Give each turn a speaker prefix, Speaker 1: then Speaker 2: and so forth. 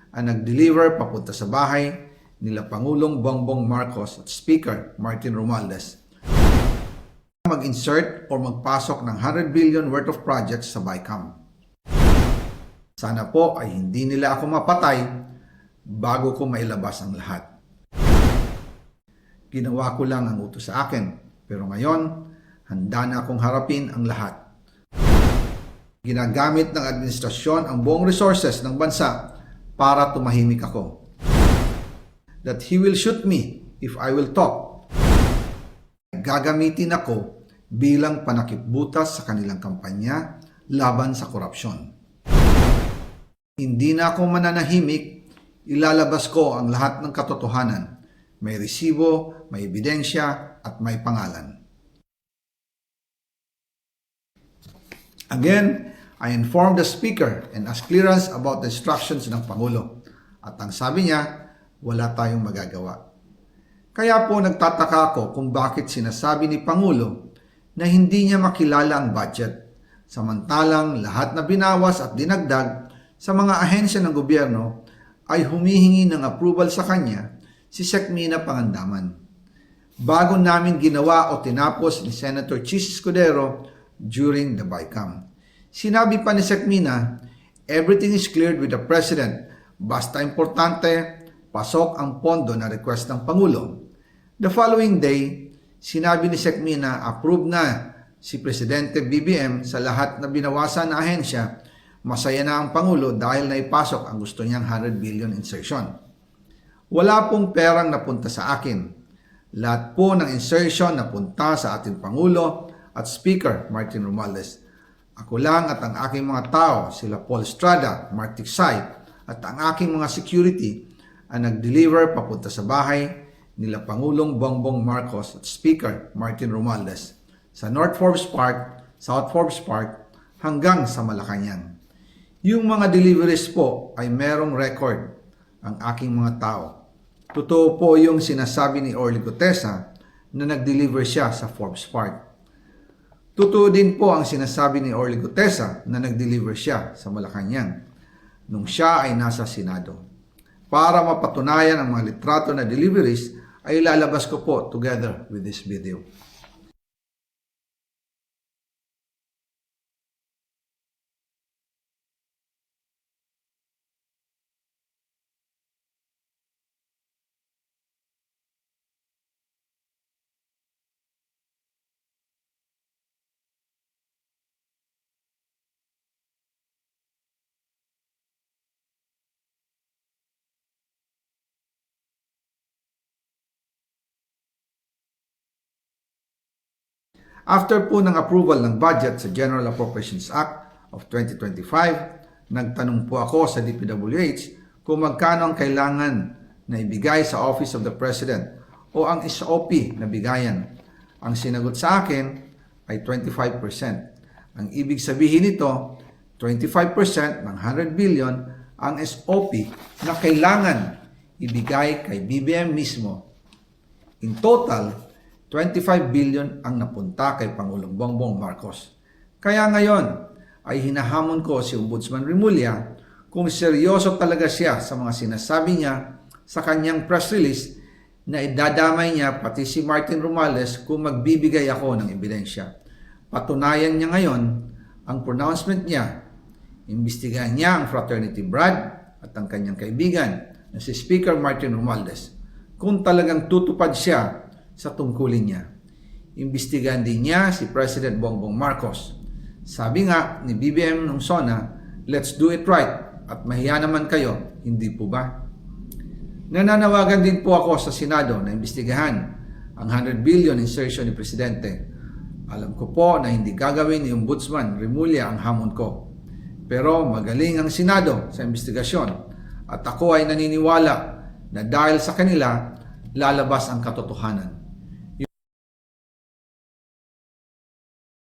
Speaker 1: ang nag-deliver papunta sa bahay nila Pangulong Bongbong Marcos at Speaker Martin Romualdez mag-insert o magpasok ng 100 billion worth of projects sa BICAM. Sana po ay hindi nila ako mapatay bago ko mailabas ang lahat. Ginawa ko lang ang utos sa akin, pero ngayon, handa na akong harapin ang lahat. Ginagamit ng administrasyon ang buong resources ng bansa para tumahimik ako. That he will shoot me if I will talk. Gagamitin ako bilang panakipbutas sa kanilang kampanya laban sa korupsyon. Hindi na ako mananahimik, ilalabas ko ang lahat ng katotohanan. May resibo, may ebidensya, at may pangalan. Again, I informed the Speaker and asked clearance about the instructions ng Pangulo. At ang sabi niya, wala tayong magagawa. Kaya po nagtataka ako kung bakit sinasabi ni Pangulo na hindi niya makilala ang budget, samantalang lahat na binawas at dinagdag sa mga ahensya ng gobyerno ay humihingi ng approval sa kanya si Sec. Mina Pangandaman. Bago namin ginawa o tinapos ni Senator Chis Escudero during the BICAM. Sinabi pa ni Sec. Mina, everything is cleared with the President. Basta importante, pasok ang pondo na request ng Pangulo. The following day, sinabi ni Sec. Mina, approve na si Presidente BBM sa lahat na binawasan na ahensya. Masaya na ang Pangulo dahil naipasok ang gusto niyang 100 billion insertion. Wala pong perang napunta sa akin. Lahat po ng insertion napunta sa ating Pangulo at Speaker Martin Romualdez. Ako lang at ang aking mga tao, sila Paul Estrada, Mark Tiksay, at ang aking mga security ang nag-deliver papunta sa bahay nila Pangulong Bongbong Marcos at Speaker Martin Romualdez sa North Forbes Park, South Forbes Park hanggang sa Malacanang. Yung mga deliveries po ay merong record ang aking mga tao. Totoo po yung sinasabi ni Orly Gutesa na nag-deliver siya sa Forbes Park. Totoo din po ang sinasabi ni Orly Gutesa na nag-deliver siya sa Malacanang nung siya ay nasa Senado. Para mapatunayan ang mga litrato na deliveries ay ilalabas ko po together with this video. After po ng approval ng budget sa General Appropriations Act of 2025, nagtanong po ako sa DPWH kung magkano ang kailangan na ibigay sa Office of the President o ang SOP na bigayan. Ang sinagot sa akin ay 25%. Ang ibig sabihin nito, 25% ng 100 billion ang SOP na kailangan ibigay kay BBM mismo. In total, 25 billion ang napunta kay Pangulong Bongbong Marcos. Kaya ngayon ay hinahamon ko si Ombudsman Remulla kung seryoso talaga siya sa mga sinasabi niya sa kanyang press release na idadamay niya pati si Martin Romualdez kung magbibigay ako ng ebidensya. Patunayan niya ngayon ang pronouncement niya. Imbestigahan niya ang fraternity Brad at ang kanyang kaibigan na si Speaker Martin Romualdez kung talagang tutupad siya sa tungkulin niya. Imbestigahan din niya si President Bongbong Marcos. Sabi nga ni BBM nung SONA, let's do it right at mahiya naman kayo, hindi po ba? Nananawagan din po ako sa Senado na imbestigahan ang 100 billion insertion ni Presidente. Alam ko po na hindi gagawin ni Ombudsman Remulla ang hamon ko. Pero magaling ang Senado sa imbestigasyon at ako ay naniniwala na dahil sa kanila lalabas ang katotohanan.